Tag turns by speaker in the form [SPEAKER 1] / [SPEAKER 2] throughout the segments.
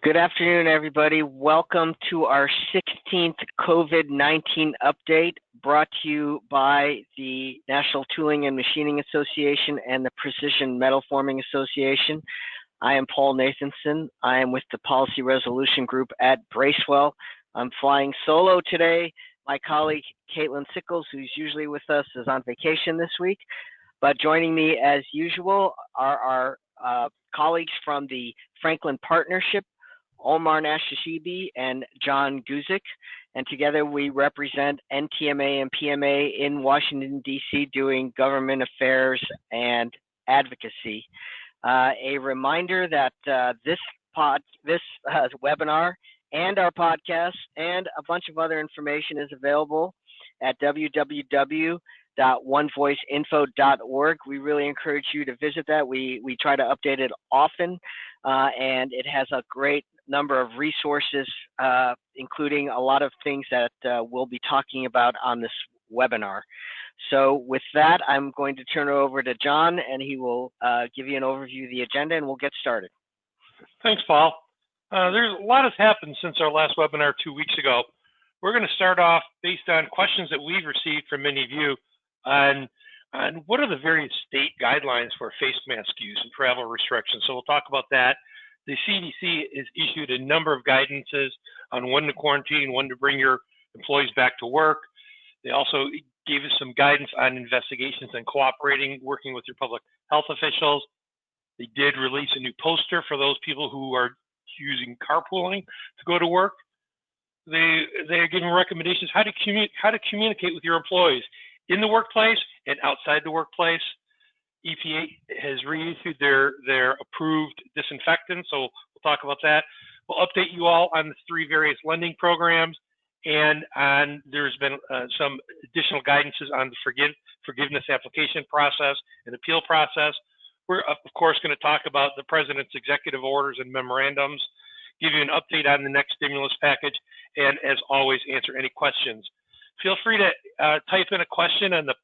[SPEAKER 1] Good afternoon, everybody. Welcome to our 16th COVID-19 update, brought to you by the National Tooling and Machining Association and the Precision Metal Forming Association. I am Paul Nathanson. I am with the Policy Resolution Group at Bracewell. I'm flying solo today. My colleague, Caitlin Sickles, who's usually with us, is on vacation this week. But joining me, as usual, are our colleagues from the Franklin Partnership, Omar Nashashibi and John Guzik, and together we represent NTMA and PMA in Washington, D.C., doing government affairs and advocacy. A reminder that this webinar and our podcast and a bunch of other information is available at www.onevoiceinfo.org. We really encourage you to visit that. We try to update it often, and it has a great number of resources, including a lot of things that we'll be talking about on this webinar. So with that, I'm going to turn it over to John, and he will give you an overview of the agenda, and we'll get started.
[SPEAKER 2] Thanks, Paul. There's a lot has happened since our last webinar 2 weeks ago. We're going to start off based on questions that we've received from many of you on what are the various state guidelines for face mask use and travel restrictions. So we'll talk about that. The CDC has issued a number of guidances on when to quarantine, when to bring your employees back to work. They also gave us some guidance on investigations and cooperating, working with your public health officials. They did release a new poster for those people who are using carpooling to go to work. They are giving recommendations how to communicate with your employees in the workplace and outside the workplace. EPA has reissued their approved disinfectant, so we'll talk about that. We'll update you all on the 3 various lending programs, and there's been some additional guidances on the forgiveness application process and appeal process. We're, of course, going to talk about the President's executive orders and memorandums, give you an update on the next stimulus package, and as always, answer any questions. Feel free to type in a question on the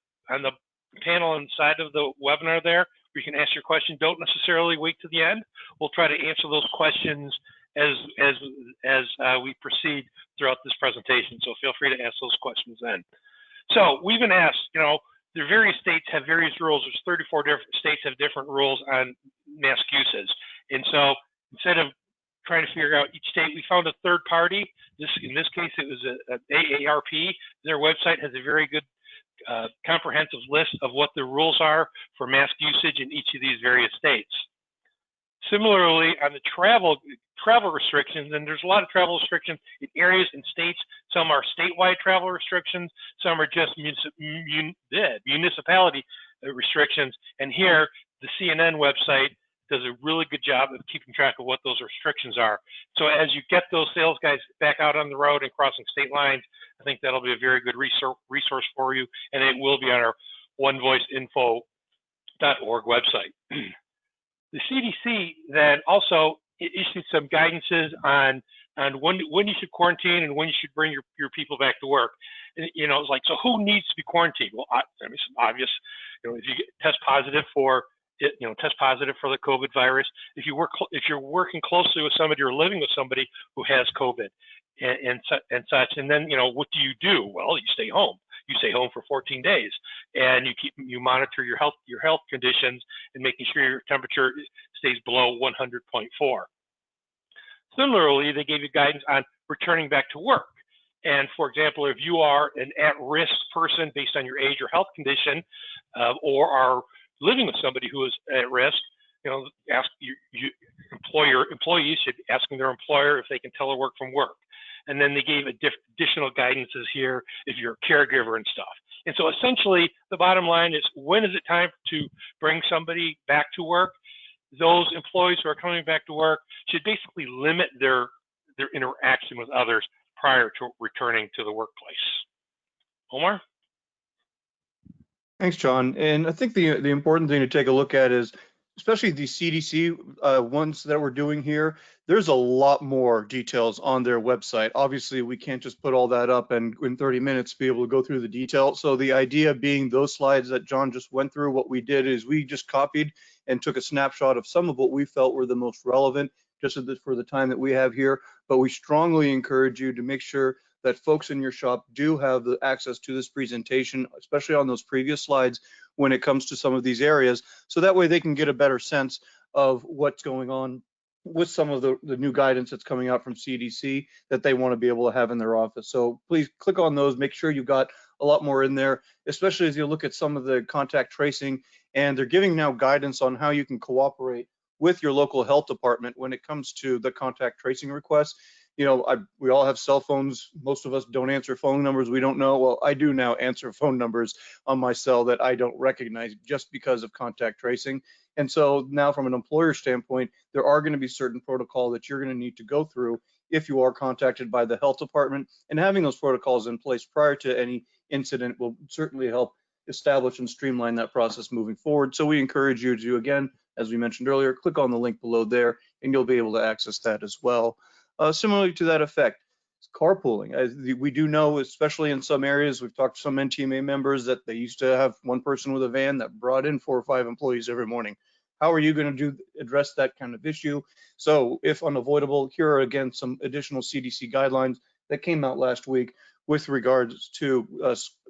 [SPEAKER 2] panel inside of the webinar there, where you can ask your question. Don't necessarily wait to the end. We'll try to answer those questions as we proceed throughout this presentation. So feel free to ask those questions then. So we've been asked, the various states have various rules. There's 34 different states have different rules on mask usage. And so instead of trying to figure out each state, we found a third party. In this case, it was a AARP. Their website has a very good comprehensive list of what the rules are for mask usage in each of these various states. Similarly, on the travel restrictions, and there's a lot of travel restrictions in areas and states. Some are statewide travel restrictions, some are just municipality restrictions. And here, the CNN website does a really good job of keeping track of what those restrictions are. So as you get those sales guys back out on the road and crossing state lines, I think that'll be a very good resource for you, and it will be on our onevoiceinfo.org website. The CDC then also issued some guidances on when you should quarantine and when you should bring your people back to work. And, it's like, so who needs to be quarantined? Well, it's obvious. If you test positive for the COVID virus, if you're working closely with somebody or living with somebody who has COVID and such, and then what do you do? Well, you stay home. You stay home for 14 days, and you monitor your health conditions and making sure your temperature stays below 100.4. Similarly, they gave you guidance on returning back to work. And for example, if you are an at-risk person based on your age or health condition, or are living with somebody who is at risk, employees should be asking their employer if they can telework from work. And then they gave additional guidances here if you're a caregiver and stuff. And so essentially, the bottom line is, when is it time to bring somebody back to work? Those employees who are coming back to work should basically limit their interaction with others prior to returning to the workplace. Omar?
[SPEAKER 3] Thanks, John. And I think the important thing to take a look at is, especially the CDC ones that we're doing here, there's a lot more details on their website. Obviously, we can't just put all that up and in 30 minutes be able to go through the detail. So the idea being those slides that John just went through, what we did is we just copied and took a snapshot of some of what we felt were the most relevant, just for the time that we have here, but we strongly encourage you to make sure that folks in your shop do have the access to this presentation, especially on those previous slides when it comes to some of these areas, so that way they can get a better sense of what's going on with some of the new guidance that's coming out from CDC that they want to be able to have in their office. So please click on those, make sure you've got a lot more in there, especially as you look at some of the contact tracing, and they're giving now guidance on how you can cooperate with your local health department when it comes to the contact tracing requests. You know, we all have cell phones. Most of us don't answer phone numbers we don't know. Well, I do now answer phone numbers on my cell that I don't recognize just because of contact tracing. And so now from an employer standpoint, there are going to be certain protocol that you're going to need to go through if you are contacted by the health department, and having those protocols in place prior to any incident will certainly help establish and streamline that process moving forward. So we encourage you to, again, as we mentioned earlier, click on the link below there and you'll be able to access that as well. Similarly to that effect, carpooling. We do know, especially in some areas, we've talked to some NTMA members that they used to have one person with a van that brought in 4 or 5 employees every morning. How are you going to address that kind of issue? So if unavoidable, here are again some additional CDC guidelines that came out last week with regards to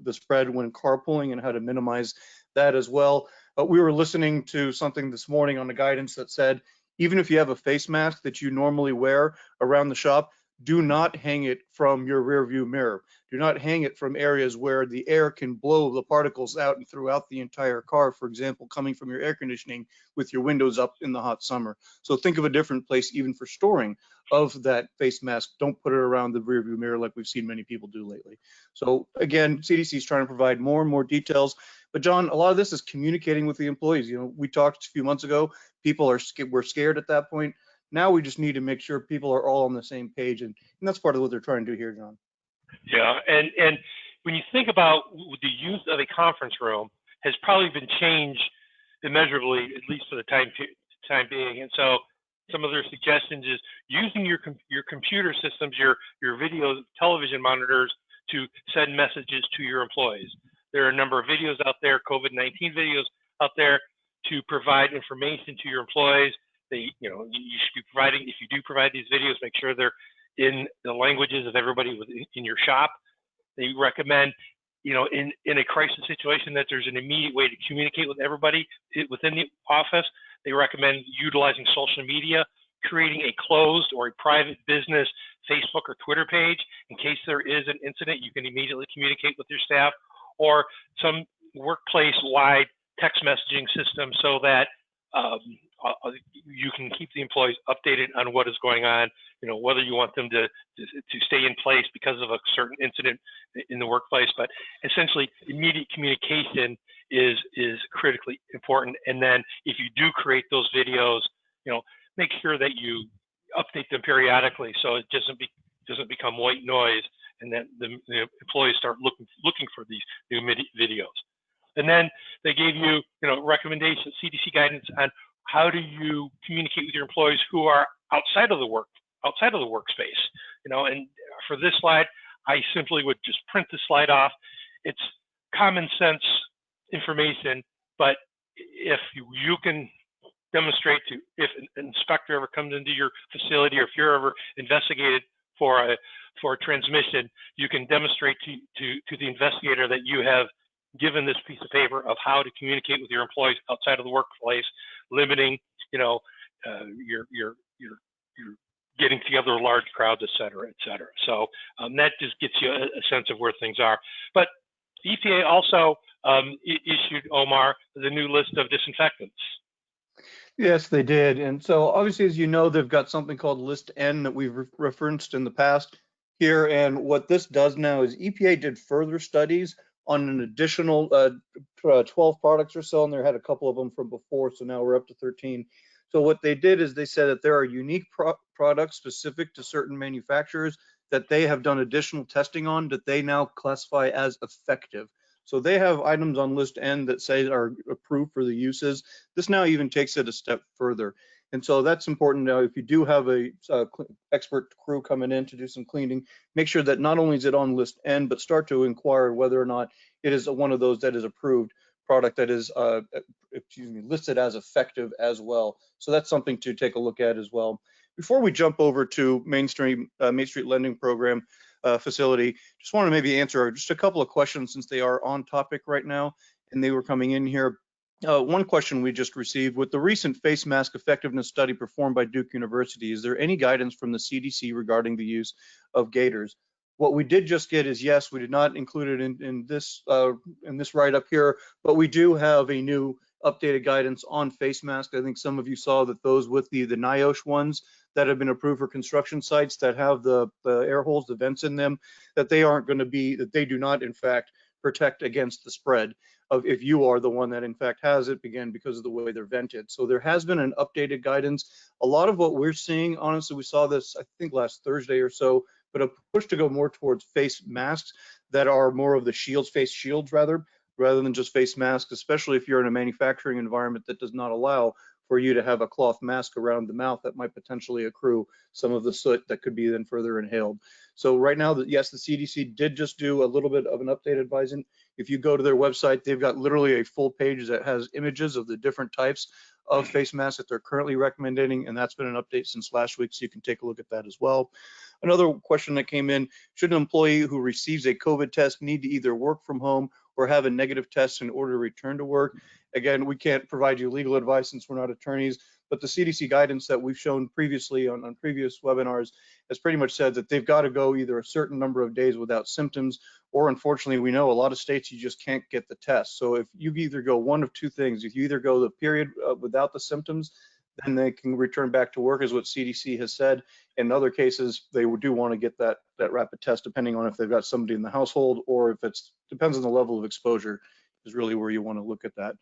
[SPEAKER 3] the spread when carpooling and how to minimize that as well. We were listening to something this morning on the guidance that said, even if you have a face mask that you normally wear around the shop, do not hang it from your rear view mirror. Do not hang it from areas where the air can blow the particles out and throughout the entire car, for example, coming from your air conditioning with your windows up in the hot summer. So think of a different place even for storing of that face mask. Don't put it around the rear view mirror like we've seen many people do lately. So again, CDC is trying to provide more and more details. But John, a lot of this is communicating with the employees. You know, we talked a few months ago, people were scared at that point. Now we just need to make sure people are all on the same page, and that's part of what they're trying to do here, John.
[SPEAKER 2] Yeah, and when you think about the use of a conference room has probably been changed immeasurably, at least for the time being. And so some of their suggestions is using your computer systems, your video television monitors to send messages to your employees. There are a number of videos out there, COVID-19 videos out there, to provide information to your employees. You should be providing, if you do provide these videos, make sure they're in the languages of everybody in your shop. They recommend, in a crisis situation, that there's an immediate way to communicate with everybody within the office. They recommend utilizing social media, creating a closed or a private business Facebook or Twitter page. In case there is an incident, you can immediately communicate with your staff, or some workplace-wide text messaging system so that you can keep the employees updated on what is going on, whether you want them to stay in place because of a certain incident in the workplace. But essentially, immediate communication is critically important. And then if you do create those videos, make sure that you update them periodically so it doesn't become white noise, and then the employees start looking for these new videos. And then they gave you, recommendations, CDC guidance on how do you communicate with your employees who are outside of the workspace. And for this slide, I simply would just print the slide off. It's common sense information, but if you can demonstrate if an inspector ever comes into your facility, or if you're ever investigated for a transmission, you can demonstrate to the investigator that you have given this piece of paper of how to communicate with your employees outside of the workplace, limiting, your getting together large crowds, et cetera, et cetera. So that just gets you a sense of where things are. But the EPA also issued, Omar, the new list of disinfectants.
[SPEAKER 3] Yes, they did. And so obviously, as you know, they've got something called List N that we've referenced in the past here. And what this does now is EPA did further studies on an additional 12 products or so, and they had a couple of them from before, so now we're up to 13. So what they did is they said that there are unique products specific to certain manufacturers that they have done additional testing on that they now classify as effective. So they have items on List N that say are approved for the uses. This now even takes it a step further. And so that's important now. If you do have a expert crew coming in to do some cleaning, make sure that not only is it on List N, but start to inquire whether or not it is one of those that is approved product that is listed as effective as well. So that's something to take a look at as well. Before we jump over to Main Street Lending Program facility, just want to maybe answer just a couple of questions since they are on topic right now and they were coming in here. One question we just received: with the recent face mask effectiveness study performed by Duke University, is there any guidance from the CDC regarding the use of gaiters? What we did just get is, yes, we did not include it in this write-up here, but we do have a new updated guidance on face masks. I think some of you saw that those with the NIOSH ones that have been approved for construction sites that have the air holes, the vents in them, that they aren't going to be, that they do not in fact protect against the spread of if you are the one that in fact has it, again, because of the way they're vented. So there has been an updated guidance. A lot of what we're seeing, honestly, we saw this, I think last Thursday or so, but a push to go more towards face masks that are more of the shields, face shields rather than just face masks, especially if you're in a manufacturing environment that does not allow for you to have a cloth mask around the mouth that might potentially accrue some of the soot that could be then further inhaled. So right now, yes, the CDC did just do a little bit of an update advising. If you go to their website, they've got literally a full page that has images of the different types of face masks that they're currently recommending, and that's been an update since last week, so you can take a look at that as well. Another question that came in: should an employee who receives a COVID test need to either work from home or have a negative test in order to return to work? Again, we can't provide you legal advice since we're not attorneys, but the CDC guidance that we've shown previously on previous webinars has pretty much said that they've got to go either a certain number of days without symptoms, or unfortunately, we know a lot of states you just can't get the test. So if you either go one of two things: if you either go the period without the symptoms, then they can return back to work, is what CDC has said. In other cases, they do want to get that rapid test, depending on if they've got somebody in the household or if it's depends on the level of exposure is really where you want to look at that.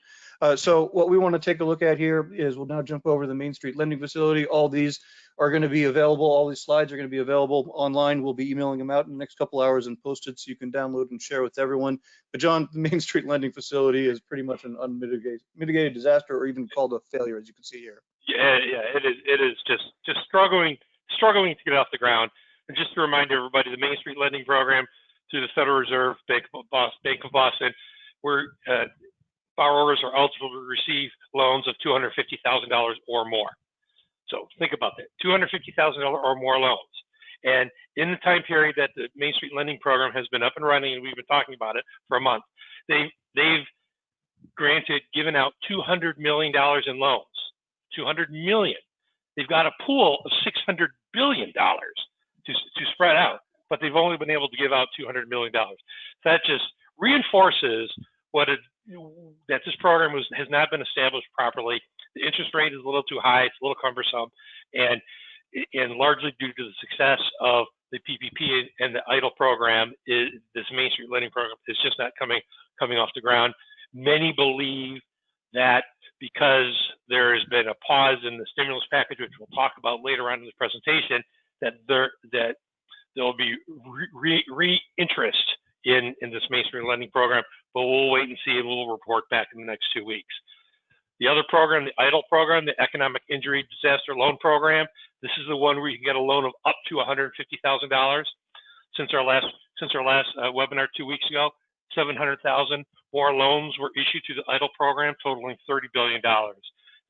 [SPEAKER 3] So what we want to take a look at here is we'll now jump over to the Main Street Lending Facility. All these are going to be available. All these slides are going to be available online. We'll be emailing them out in the next couple hours and posted so you can download and share with everyone. But John, the Main Street Lending Facility is pretty much an unmitigated disaster, or even called a failure, as you can see here.
[SPEAKER 2] Yeah, it is just struggling to get off the ground. And just to remind everybody, the Main Street Lending Program through the Federal Reserve, Bank of Boston, where borrowers are eligible to receive loans of $250,000 or more. So think about that, $250,000 or more loans. And in the time period that the Main Street Lending Program has been up and running, and we've been talking about it for a month, they've given out $200 million in loans. $200 million. They've got a pool of $600 billion to spread out, but they've only been able to give out $200 million. That just reinforces that this program has not been established properly. The interest rate is a little too high, it's a little cumbersome, and largely due to the success of the PPP and the EIDL program, this Main Street Lending Program is just not coming off the ground. Many believe that because there has been a pause in the stimulus package, which we'll talk about later on in the presentation, that there will be re-interest in this Main Street Lending Program, but we'll wait and see, and we'll report back in the next 2 weeks. The other program, the EIDL program, the Economic Injury Disaster Loan Program, this is the one where you can get a loan of up to $150,000. Since our last webinar 2 weeks ago, 700,000 more loans were issued to the EIDL program, totaling $30 billion.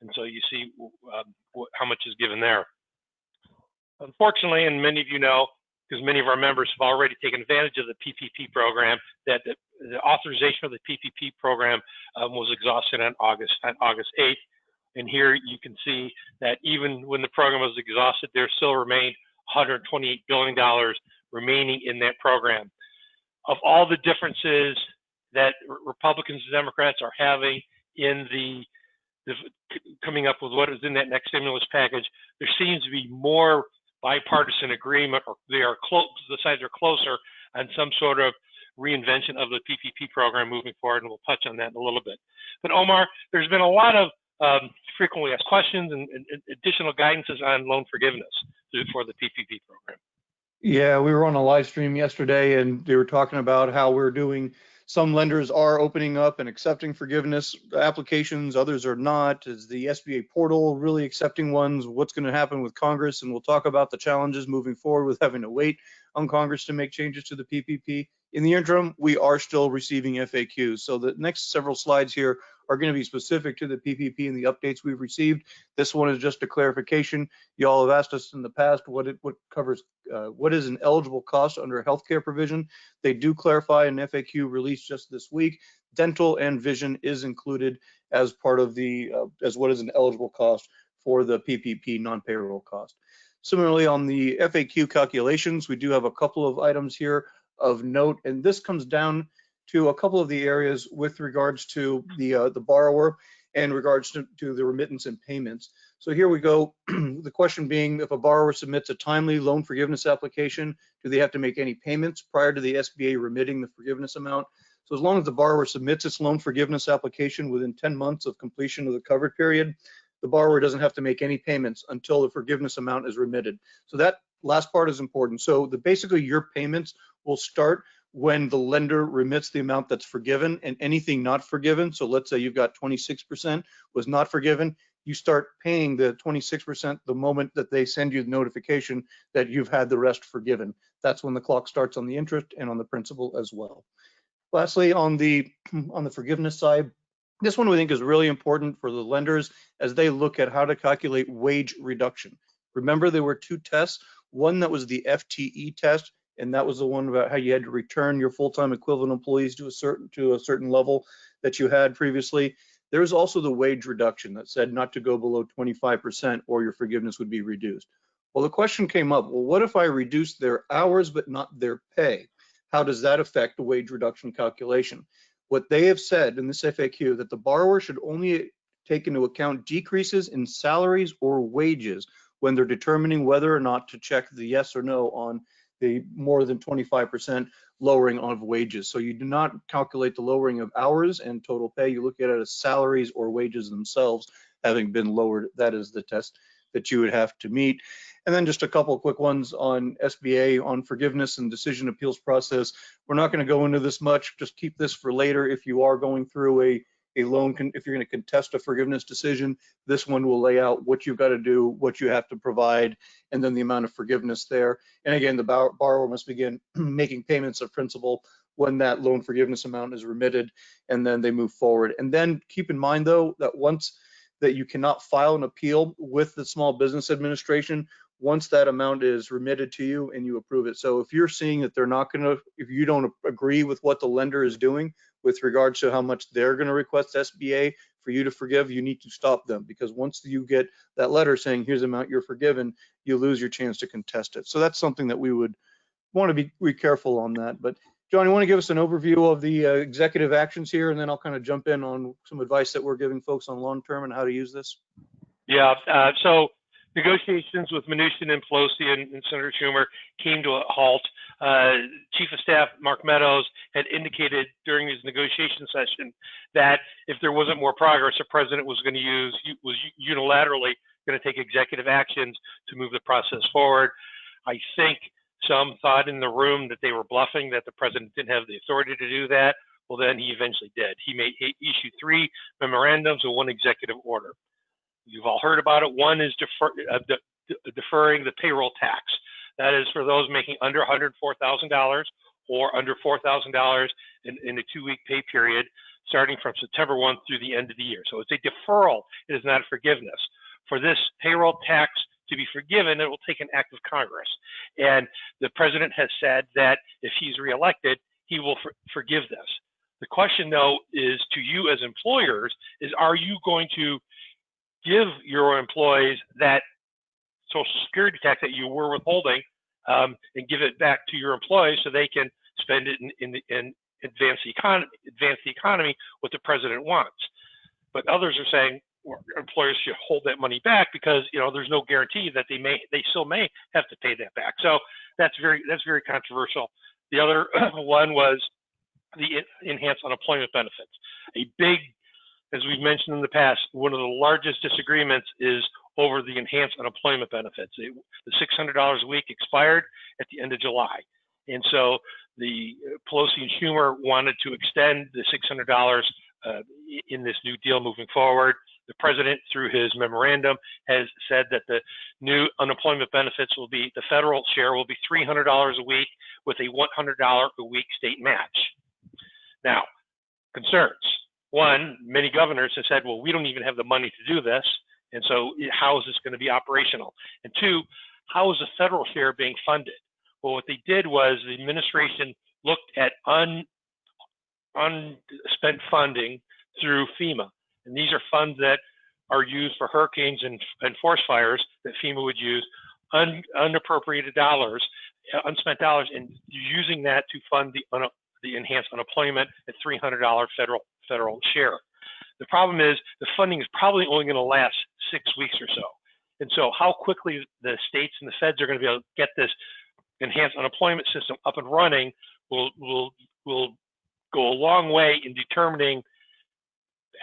[SPEAKER 2] And so you see how much is given there. Unfortunately, and many of you know, because many of our members have already taken advantage of the PPP program, that the authorization of the PPP program was exhausted on August 8th. And here you can see that even when the program was exhausted, there still remained $128 billion remaining in that program. Of all the differences that Republicans and Democrats are having in the coming up with what is in that next stimulus package, there seems to be more bipartisan agreement, or the sides are closer on some sort of reinvention of the PPP program moving forward, and we'll touch on that in a little bit. But Omar, there's been a lot of frequently asked questions and additional guidances on loan forgiveness for the PPP program.
[SPEAKER 3] Yeah, we were on a live stream yesterday and they were talking about how we're doing, some lenders are opening up and accepting forgiveness applications, others are not. Is the SBA portal really accepting ones? What's going to happen with Congress? And we'll talk about the challenges moving forward with having to wait on Congress to make changes to the PPP. In the interim, we are still receiving FAQs. So the next several slides here are going to be specific to the PPP and the updates we've received. This one is just a clarification. You all have asked us in the past what covers, what is an eligible cost under a healthcare provision. They do clarify an FAQ released just this week. Dental and vision is included as part of the, as what is an eligible cost for the PPP non-payroll cost. Similarly, on the FAQ calculations, we do have a couple of items here of note, and this comes down to a couple of the areas with regards to the borrower and regards to the remittance and payments. So here we go. The question being, if a borrower submits a timely loan forgiveness application, do they have to make any payments prior to the SBA remitting the forgiveness amount? So as long as the borrower submits its loan forgiveness application within 10 months of completion of the covered period, the borrower doesn't have to make any payments until the forgiveness amount is remitted. So that last part is important. So basically your payments will start when the lender remits the amount that's forgiven, and anything not forgiven. So let's say you've got 26% was not forgiven. You start paying the 26% the moment that they send you the notification that you've had the rest forgiven. That's when the clock starts on the interest and on the principal as well. Lastly, on the forgiveness side, this one we think is really important for the lenders as they look at how to calculate wage reduction. Remember, there were two tests, one that was the FTE test, and that was the one about how you had to return your full-time equivalent employees to a certain level that you had previously. There was also the wage reduction that said not to go below 25% or your forgiveness would be reduced. Well, the question came up, well, what if I reduce their hours but not their pay? How does that affect the wage reduction calculation? What they have said in this FAQ that the borrower should only take into account decreases in salaries or wages when they're determining whether or not to check the yes or no on the more than 25% lowering of wages. So you do not calculate the lowering of hours and total pay. You look at it as salaries or wages themselves having been lowered. That is the test that you would have to meet. And then just a couple quick ones on SBA on forgiveness and decision appeals process. We're not going to go into this much. Just keep this for later. If you are going through a loan, if you're going to contest a forgiveness decision, this one will lay out what you've got to do, what you have to provide, and then the amount of forgiveness there. And again, the borrower must begin making payments of principal when that loan forgiveness amount is remitted, and then they move forward. And then keep in mind, though, that once that you cannot file an appeal with the Small Business Administration once that amount is remitted to you and you approve it. So if you're seeing that they're not going to, if you don't agree with what the lender is doing with regards to how much they're going to request SBA for you to forgive, you need to stop them, because once you get that letter saying here's the amount you're forgiven, you lose your chance to contest it. So that's something that we would want to be careful on that. But John, you want to give us an overview of the executive actions here, and then I'll kind of jump in on some advice that we're giving folks on long-term and how to use this?
[SPEAKER 2] Yeah, so negotiations with Mnuchin and Pelosi and Senator Schumer came to a halt. Chief of Staff Mark Meadows had indicated during his negotiation session that if there wasn't more progress, the president was unilaterally going to take executive actions to move the process forward. I think some thought in the room that they were bluffing, that the president didn't have the authority to do that. Well, then he eventually did. He issued 3 memorandums and 1 executive order. You've all heard about it. One is deferring the payroll tax. That is for those making under $104,000 or under $4,000 in a 2-week pay period, starting from September 1 through the end of the year. So it's a deferral. It is not forgiveness. For this payroll tax to be forgiven, it will take an act of Congress. And the president has said that if he's reelected, he will forgive this. The question, though, is to you as employers, is are you going to give your employees that Social Security tax that you were withholding and give it back to your employees so they can spend it in advance the economy, what the president wants? But others are saying, well, employers should hold that money back because there's no guarantee that they still may have to pay that back. So that's very controversial. The other one was the enhanced unemployment benefits. A big, as we've mentioned in the past, one of the largest disagreements is over the enhanced unemployment benefits. The $600 a week expired at the end of July. And so the Pelosi and Schumer wanted to extend the $600 in this new deal moving forward. The president, through his memorandum, has said that the new unemployment benefits will be, the federal share will be $300 a week with a $100 a week state match. Now, concerns. One, many governors have said, well, we don't even have the money to do this. And so how is this going to be operational? And two, how is the federal share being funded? Well, what they did was the administration looked at unspent funding through FEMA. And these are funds that are used for hurricanes and forest fires that FEMA would use, unappropriated dollars, unspent dollars, and using that to fund the enhanced unemployment at $300 federal share. The problem is the funding is probably only going to last 6 weeks or so. And so how quickly the states and the feds are going to be able to get this enhanced unemployment system up and running will go a long way in determining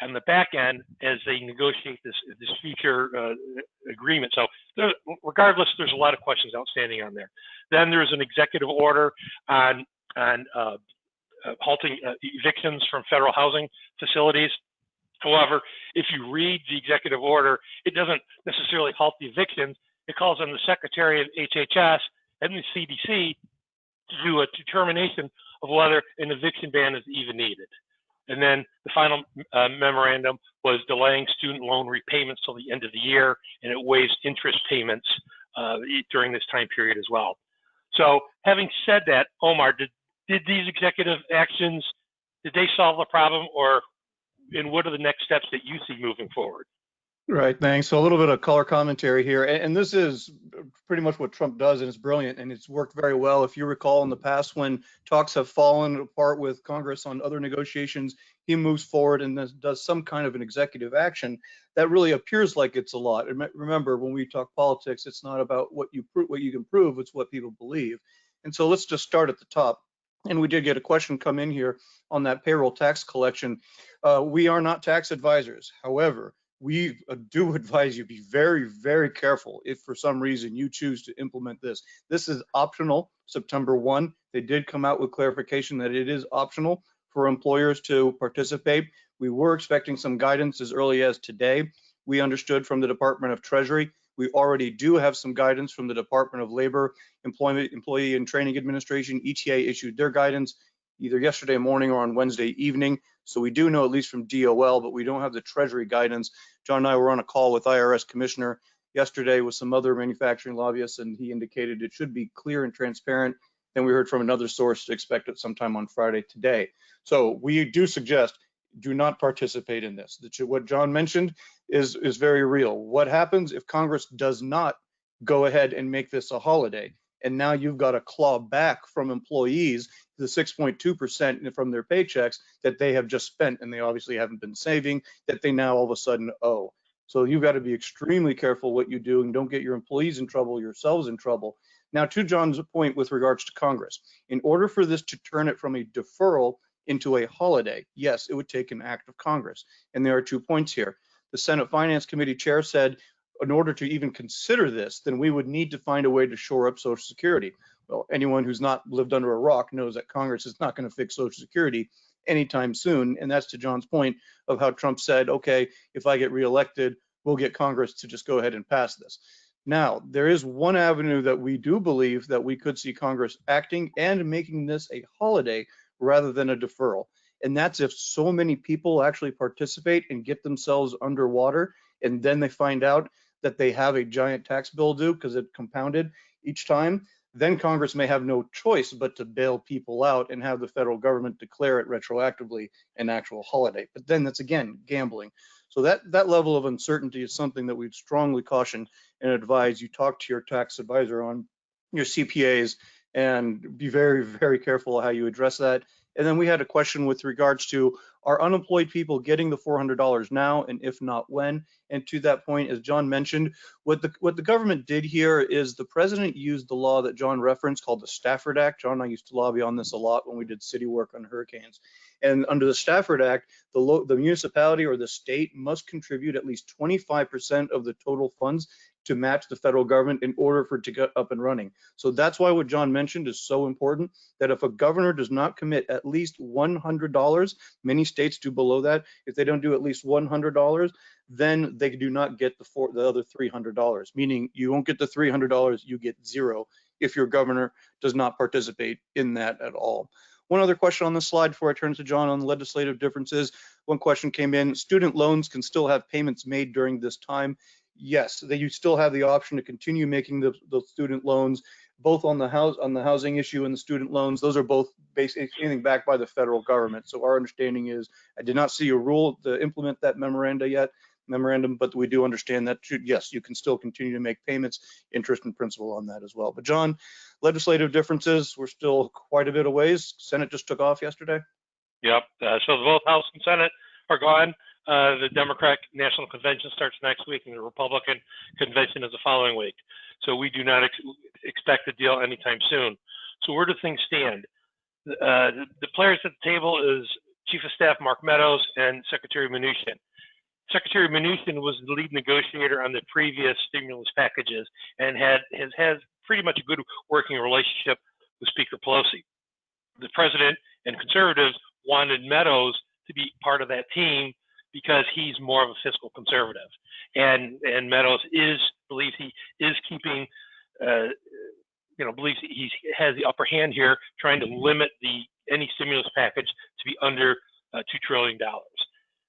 [SPEAKER 2] on the back end as they negotiate this future agreement. So regardless, there's a lot of questions outstanding on there. Then there's an executive order on halting evictions from federal housing facilities. However, if you read the executive order, it doesn't necessarily halt the evictions. It calls on the Secretary of HHS and the CDC to do a determination of whether an eviction ban is even needed. And then the final memorandum was delaying student loan repayments till the end of the year, and it waives interest payments during this time period as well. So having said that, Omar, did these executive actions, did they solve the problem, and what are the next steps that you see moving forward?
[SPEAKER 3] Right, thanks. So a little bit of color commentary here, and this is pretty much what Trump does, and it's brilliant, and it's worked very well. If you recall in the past when talks have fallen apart with Congress on other negotiations, he moves forward and does some kind of an executive action that really appears like it's a lot. And remember, when we talk politics, it's not about what you can prove, it's what people believe. And so let's just start at the top. And we did get a question come in here on that payroll tax collection. We are not tax advisors. However, we do advise you be very, very careful if for some reason you choose to implement this. This is optional. September 1, they did come out with clarification that it is optional for employers to participate. We were expecting some guidance as early as today. We understood from the Department of Treasury. We already do have some guidance from the Department of Labor, Employee and Training Administration. ETA issued their guidance either yesterday morning or on Wednesday evening. So we do know at least from DOL, but we don't have the Treasury guidance. John and I were on a call with IRS Commissioner yesterday with some other manufacturing lobbyists, and he indicated it should be clear and transparent. Then we heard from another source to expect it sometime on Friday today. So we do suggest do not participate in this. What John mentioned is very real. What happens if Congress does not go ahead and make this a holiday? And now you've got to claw back from employees the 6.2% from their paychecks that they have just spent, and they obviously haven't been saving, that they now all of a sudden owe. So you've got to be extremely careful what you do and don't get your employees in trouble, yourselves in trouble. Now, to John's point with regards to Congress, in order for this to turn it from a deferral into a holiday, yes, it would take an act of Congress. And there are 2 points here. The Senate Finance Committee chair said, in order to even consider this, then we would need to find a way to shore up Social Security. Well, anyone who's not lived under a rock knows that Congress is not going to fix Social Security anytime soon. And that's to John's point of how Trump said, okay, if I get reelected, we'll get Congress to just go ahead and pass this. Now, there is one avenue that we do believe that we could see Congress acting and making this a holiday rather than a deferral. And that's if so many people actually participate and get themselves underwater, and then they find out that they have a giant tax bill due because it compounded each time, then Congress may have no choice but to bail people out and have the federal government declare it retroactively an actual holiday. But then that's, again, gambling. So that level of uncertainty is something that we'd strongly caution and advise you talk to your tax advisor on, your CPAs, and be very, very careful how you address that. And then we had a question with regards to, are unemployed people getting the $400 now, and if not, when? And to that point, as John mentioned, what the government did here is the president used the law that John referenced called the Stafford Act. John and I used to lobby on this a lot when we did city work on hurricanes. And under the Stafford Act, the municipality or the state must contribute at least 25% of the total funds to match the federal government in order for it to get up and running. So that's why what John mentioned is so important, that if a governor does not commit at least $100, many states do below that, if they don't do at least $100, then they do not get the other $300, meaning you won't get the $300, you get zero if your governor does not participate in that at all. One other question on this slide before I turn to John on the legislative differences. One question came in: student loans can still have payments made during this time. Yes, you still have the option to continue making the student loans, both on the housing issue and the student loans. Those are both basically backed by the federal government. So our understanding is, I did not see a rule to implement that memorandum, but we do understand that, yes, you can still continue to make payments, interest and principal on that as well. But John, legislative differences, we're still quite a bit of ways. Senate just took off yesterday.
[SPEAKER 2] Yep. So both House and Senate are gone. The Democratic National Convention starts next week, and the Republican Convention is the following week. So we do not expect a deal anytime soon. So where do things stand? The players at the table is Chief of Staff Mark Meadows and Secretary Mnuchin. Secretary Mnuchin was the lead negotiator on the previous stimulus packages and has pretty much a good working relationship with Speaker Pelosi. The president and conservatives wanted Meadows to be part of that team because he's more of a fiscal conservative, and Meadows believes he is keeping, believes he has the upper hand here, trying to limit any stimulus package to be under $2 trillion.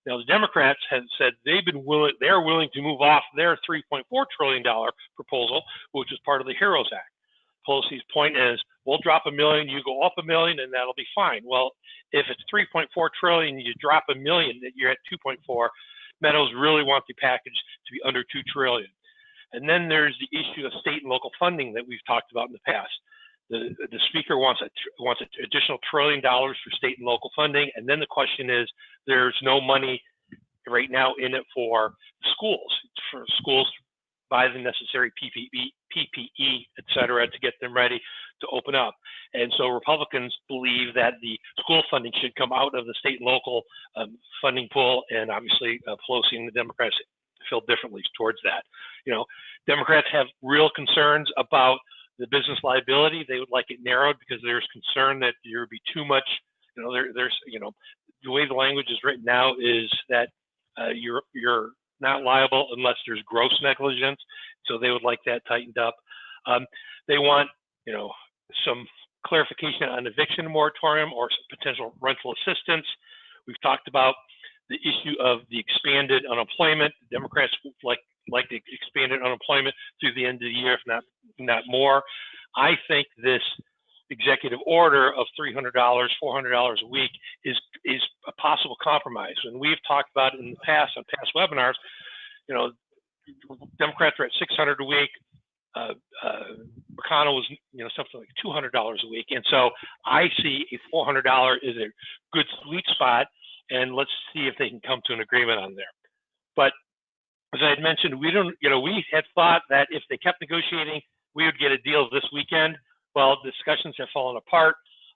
[SPEAKER 2] Now, the Democrats have said they're willing to move off their $3.4 trillion proposal, which is part of the HEROES Act. Pelosi's point is, we'll drop $1 million, you go up $1 million, and that'll be fine. Well, if it's $3.4 trillion, you drop $1 million, that you're at 2.4. Meadows really want the package to be under $2 trillion. And then there's the issue of state and local funding that we've talked about in the past. The speaker wants an additional $1 trillion for state and local funding, and then the question is, there's no money right now in it for schools buy the necessary PPE, et cetera, to get them ready to open up. And so Republicans believe that the school funding should come out of the state and local funding pool, and obviously Pelosi and the Democrats feel differently towards that. Democrats have real concerns about the business liability. They would like it narrowed because there's concern that there would be too much, the way the language is written now is that you're not liable unless there's gross negligence. So they would like that tightened up. They want, some clarification on eviction moratorium or potential rental assistance. We've talked about the issue of the expanded unemployment. The Democrats like the expanded unemployment through the end of the year, if not more. I think this executive order of $300, $400 a week is a possible compromise. And we've talked about it in the past on past webinars. Democrats are at $600 a week. McConnell was, something like $200 a week. And so I see a $400 is a good sweet spot, and let's see if they can come to an agreement on there. But as I had mentioned, we had thought that if they kept negotiating, we would get a deal this weekend. Well, discussions have fallen apart.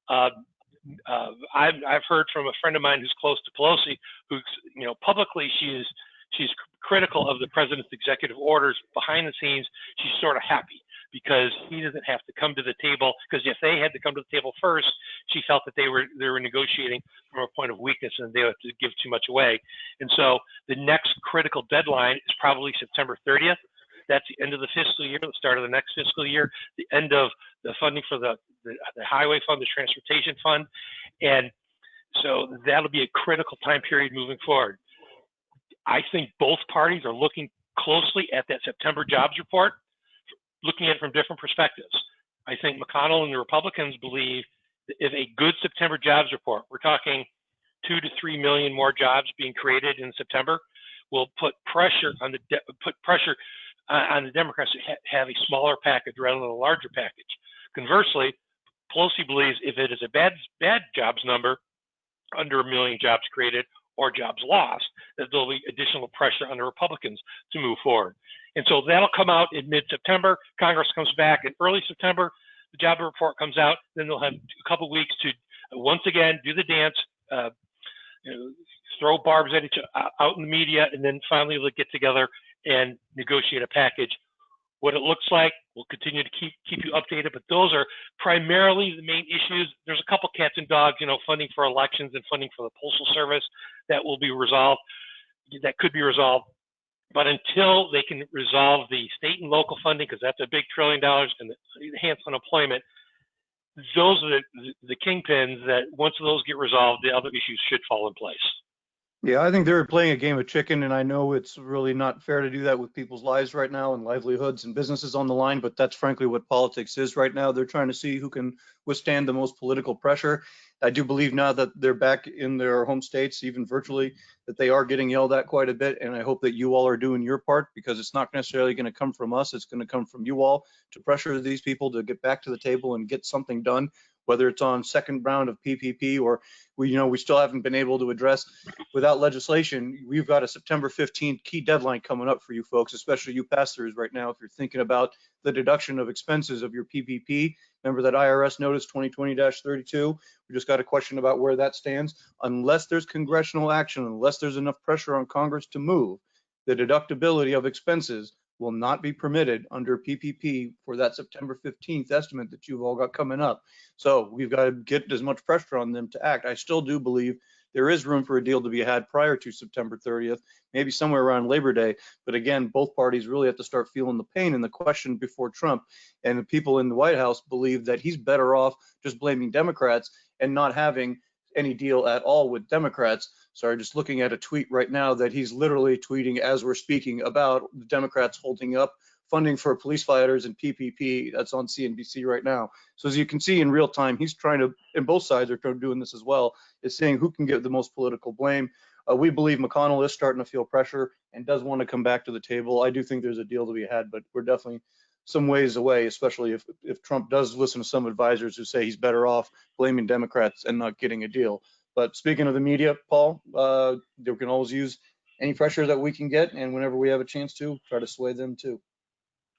[SPEAKER 2] I've heard from a friend of mine who's close to Pelosi, who's, publicly she's critical of the president's executive orders. Behind the scenes, she's sort of happy because he doesn't have to come to the table. Because if they had to come to the table first, she felt that they were negotiating from a point of weakness and they would have to give too much away. And so the next critical deadline is probably September 30th. That's the end of the fiscal year, the start of the next fiscal year, the end of the funding for the highway fund, the transportation fund. And so that'll be a critical time period moving forward. I think both parties are looking closely at that September jobs report, looking at it from different perspectives. I think McConnell and the Republicans believe that if a good September jobs report, we're talking 2 to 3 million more jobs being created in September, will put pressure on the Democrats to have a smaller package rather than a larger package. Conversely, Pelosi believes if it is a bad jobs number, under 1 million jobs created or jobs lost, that there'll be additional pressure on the Republicans to move forward. And so that'll come out in mid-September. Congress comes back in early September. The job report comes out. Then they'll have a couple weeks to once again do the dance, throw barbs at each other out in the media, and then finally they'll get together and negotiate a package. what it looks like. We'll continue to keep you updated, but those are primarily the main issues. There's a couple cats and dogs, funding for elections and funding for the Postal Service that will be resolved, that could be resolved. But until they can resolve the state and local funding, because that's a big $1 trillion, and enhance unemployment, those are the kingpins that once those get resolved, the other issues should fall in place.
[SPEAKER 3] Yeah, I think they're playing a game of chicken, and I know it's really not fair to do that with people's lives right now and livelihoods and businesses on the line, but that's frankly what politics is right now. They're trying to see who can withstand the most political pressure. I do believe now that they're back in their home states, even virtually, that they are getting yelled at quite a bit, and I hope that you all are doing your part, because it's not necessarily going to come from us. It's going to come from you all to pressure these people to get back to the table and get something done, whether it's on second round of PPP or we still haven't been able to address without legislation. We've got a September 15th key deadline coming up for you folks, especially you pass-throughs right now. If you're thinking about the deduction of expenses of your PPP, remember that IRS notice 2020-32. We just got a question about where that stands. Unless there's congressional action, unless there's enough pressure on Congress to move, the deductibility of expenses will not be permitted under PPP for that September 15th estimate that you've all got coming up. So we've got to get as much pressure on them to act. I still do believe there is room for a deal to be had prior to September 30th, maybe somewhere around Labor Day. But again, both parties really have to start feeling the pain. And the question before Trump and the people in the White House believe that he's better off just blaming Democrats and not having any deal at all with Democrats. Sorry, just looking at a tweet right now that he's literally tweeting as we're speaking about the Democrats holding up funding for police fighters and PPP. That's on CNBC right now. So as you can see in real time, he's trying to, and both sides are doing this as well, is saying who can get the most political blame. We believe McConnell is starting to feel pressure and does want to come back to the table. I do think there's a deal to be had, but we're definitely some ways away, especially if Trump does listen to some advisors who say he's better off blaming Democrats and not getting a deal. But speaking of the media, Paul, they can always use any pressure that we can get, and whenever we have a chance to, try to sway them too.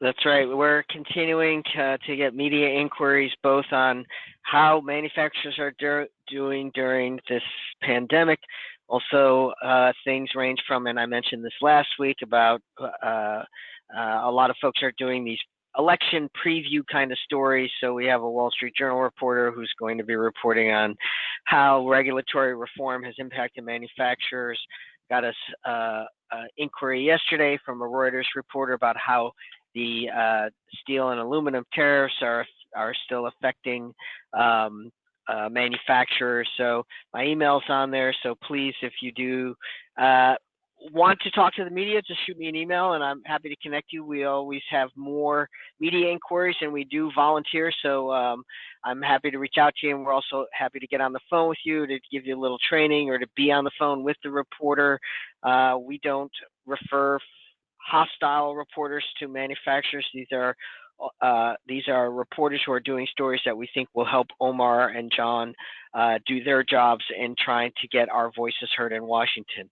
[SPEAKER 1] That's right. We're continuing to get media inquiries both on how manufacturers are doing during this pandemic. Also, things range from, and I mentioned this last week about a lot of folks are doing these election preview kind of stories. So we have a Wall Street Journal reporter who's going to be reporting on how regulatory reform has impacted manufacturers. Got us inquiry yesterday from a Reuters reporter about how the steel and aluminum tariffs are still affecting manufacturers. So my email's on there. So please, if you do want to talk to the media, just shoot me an email and I'm happy to connect you. We always have more media inquiries and we do volunteer. So I'm happy to reach out to you, and we're also happy to get on the phone with you to give you a little training or to be on the phone with the reporter. We don't refer hostile reporters to manufacturers. These are reporters who are doing stories that we think will help Omar and John do their jobs in trying to get our voices heard in Washington.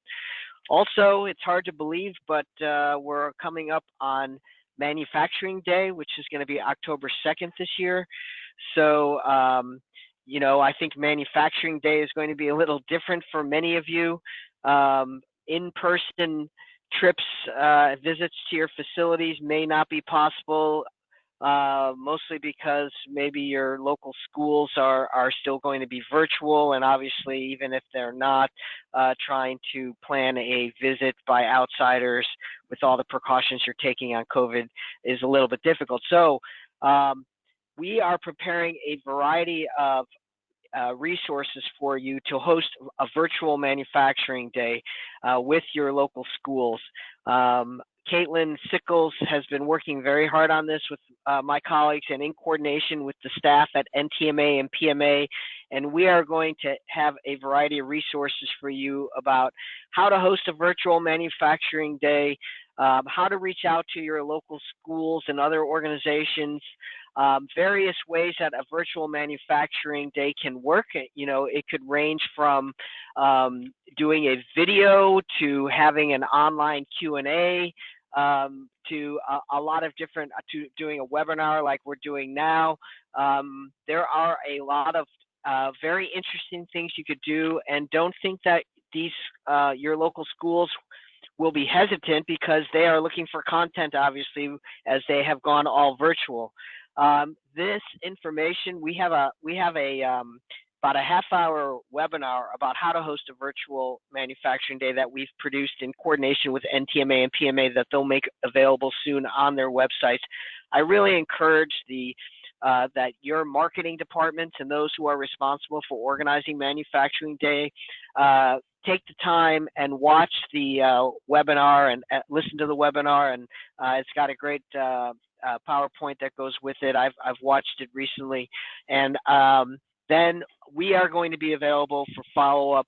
[SPEAKER 1] Also, it's hard to believe, but we're coming up on Manufacturing Day, which is going to be October 2nd this year. So, I think Manufacturing Day is going to be a little different for many of you. In-person trips, visits to your facilities may not be possible, mostly because maybe your local schools are still going to be virtual, and obviously even if they're not, trying to plan a visit by outsiders with all the precautions you're taking on COVID is a little bit difficult. So we are preparing a variety of resources for you to host a virtual manufacturing day with your local schools. Caitlin Sickles has been working very hard on this with my colleagues and in coordination with the staff at NTMA and PMA, and we are going to have a variety of resources for you about how to host a virtual manufacturing day, how to reach out to your local schools and other organizations, various ways that a virtual manufacturing day can work. It could range from doing a video to having an online Q&A, to a lot of different, to doing a webinar like we're doing now. There are a lot of very interesting things you could do, and don't think that these your local schools will be hesitant because they are looking for content, obviously, as they have gone all virtual. This information, we have a about a half-hour webinar about how to host a virtual manufacturing day that we've produced in coordination with NTMA and PMA that they'll make available soon on their websites. I really encourage that your marketing departments and those who are responsible for organizing Manufacturing Day take the time and watch the webinar and listen to the webinar, and it's got a great PowerPoint that goes with it. I've watched it recently, and then we are going to be available for follow-up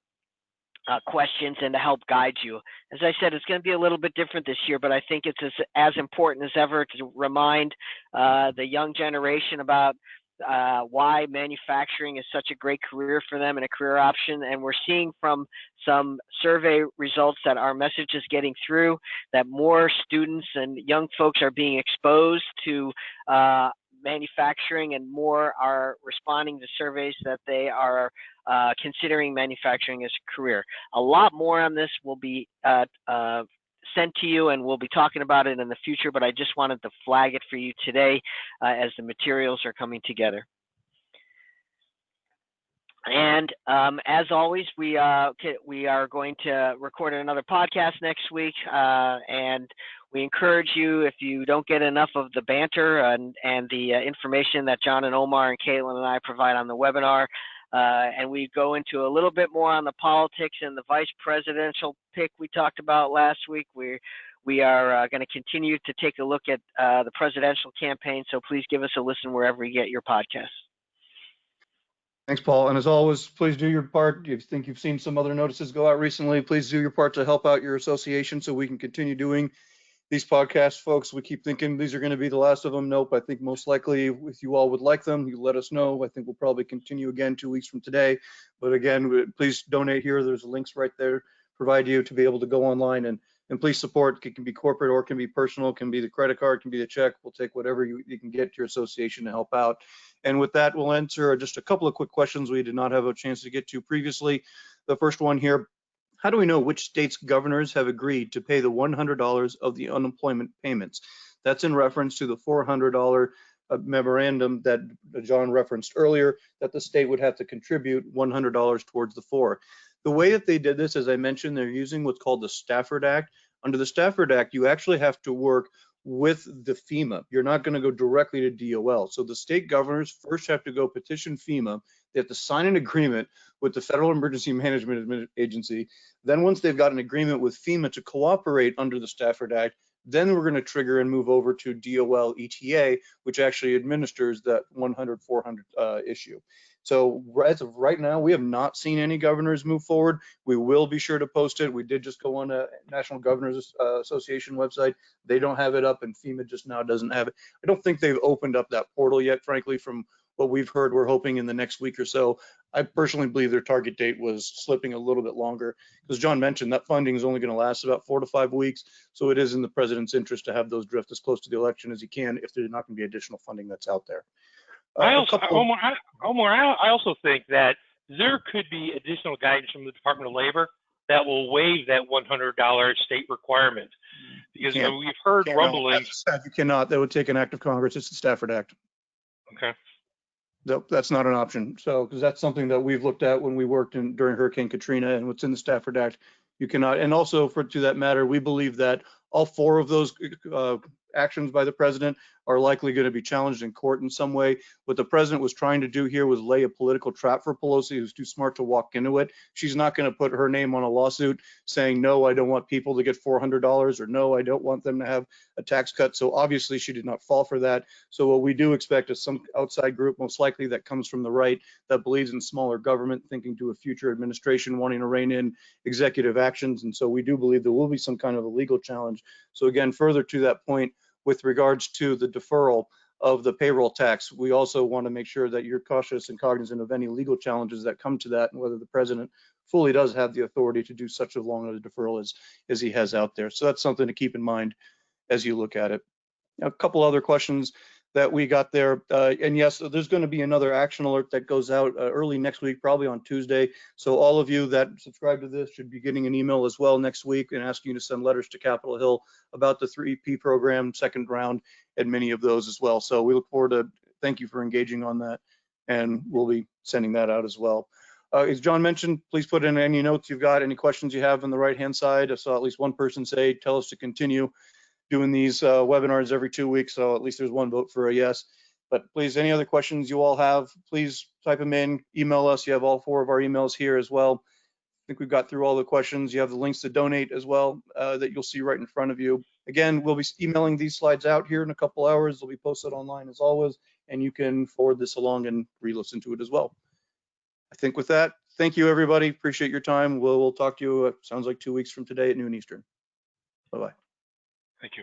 [SPEAKER 1] questions and to help guide you. As I said, it's going to be a little bit different this year, but I think it's as important as ever to remind the young generation about why manufacturing is such a great career for them and a career option. And we're seeing from some survey results that our message is getting through, that more students and young folks are being exposed to manufacturing, and more are responding to surveys that they are considering manufacturing as a career. A lot more on this will be sent to you, and we'll be talking about it in the future, but I just wanted to flag it for you today as the materials are coming together. And as always, we are going to record another podcast next week, and we encourage you, if you don't get enough of the banter and the information that John and Omar and Caitlin and I provide on the webinar, and we go into a little bit more on the politics and the vice presidential pick we talked about last week. We are going to continue to take a look at the presidential campaign, so please give us a listen wherever you get your podcasts.
[SPEAKER 3] Thanks, Paul. And as always, please do your part. If you think you've seen some other notices go out recently, please do your part to help out your association so we can continue doing these podcasts, folks. We keep thinking these are going to be the last of them. Nope. I think most likely, if you all would like them, you let us know. I think we'll probably continue again 2 weeks from today. But again, please donate here. There's links right there, provide you to be able to go online and please support. It can be corporate or it can be personal, it can be the credit card, it can be the check. We'll take whatever you can get to your association to help out. And with that, we'll answer just a couple of quick questions we did not have a chance to get to previously. The first one here: how do we know which states' governors have agreed to pay the $100 of the unemployment payments? That's in reference to the $400 memorandum that John referenced earlier, that the state would have to contribute $100 towards the four. The way that they did this, as I mentioned, they're using what's called the Stafford Act. Under the Stafford Act, you actually have to work with the FEMA. You're not going to go directly to DOL. So the state governors first have to go petition FEMA. They have to sign an agreement with the Federal Emergency Management Agency. Then once they've got an agreement with FEMA to cooperate under the Stafford Act, then we're going to trigger and move over to DOL ETA, which actually administers that 100-400 issue. So as of right now, we have not seen any governors move forward. We will be sure to post it. We did just go on the National Governors Association website. They don't have it up, and FEMA just now doesn't have it. I don't think they've opened up that portal yet, frankly, from what we've heard. We're hoping in the next week or so. I personally believe their target date was slipping a little bit longer, because John mentioned that funding is only going to last about 4 to 5 weeks. So it is in the president's interest to have those drift as close to the election as he can if there's not going to be additional funding that's out there.
[SPEAKER 2] Omar, I also think that there could be additional guidance from the Department of Labor that will waive that $100 state requirement, because we've heard rumblings.
[SPEAKER 3] You cannot. That would take an act of Congress. It's the Stafford Act.
[SPEAKER 2] Okay.
[SPEAKER 3] That's not an option. So, because that's something that we've looked at when we worked during Hurricane Katrina, and what's in the Stafford Act, you cannot. And also, to that matter, we believe that all 4 of those actions by the president are likely going to be challenged in court in some way. What the president was trying to do here was lay a political trap for Pelosi, who's too smart to walk into it. She's not going to put her name on a lawsuit saying, no, I don't want people to get $400, or no, I don't want them to have a tax cut. So obviously she did not fall for that. So what we do expect is some outside group, most likely that comes from the right, that believes in smaller government, thinking to a future administration, wanting to rein in executive actions. And so we do believe there will be some kind of a legal challenge. So again, further to that point, with regards to the deferral of the payroll tax, we also want to make sure that you're cautious and cognizant of any legal challenges that come to that, and whether the president fully does have the authority to do such a long a deferral as he has out there. So that's something to keep in mind as you look at it. Now, a couple other questions. that we got there. And yes, there's going to be another action alert that goes out early next week, probably on Tuesday. So all of you that subscribe to this should be getting an email as well next week and asking you to send letters to Capitol Hill about the 3P program, second round, and many of those as well. So we look forward to, thank you for engaging on that. And we'll be sending that out as well. As John mentioned, please put in any notes you've got, any questions you have on the right-hand side. I saw at least one person say, tell us to continue doing these webinars every 2 weeks, so at least there's one vote for a yes. But please, any other questions you all have, please type them in, email us. You have all 4 of our emails here as well. I think we've got through all the questions. You have the links to donate as well that you'll see right in front of you. Again, we'll be emailing these slides out here in a couple hours. They'll be posted online as always, and you can forward this along and re-listen to it as well. I think with that, thank you, everybody. Appreciate your time. We'll talk to you, sounds like 2 weeks from today at noon Eastern. Bye-bye.
[SPEAKER 2] Thank you.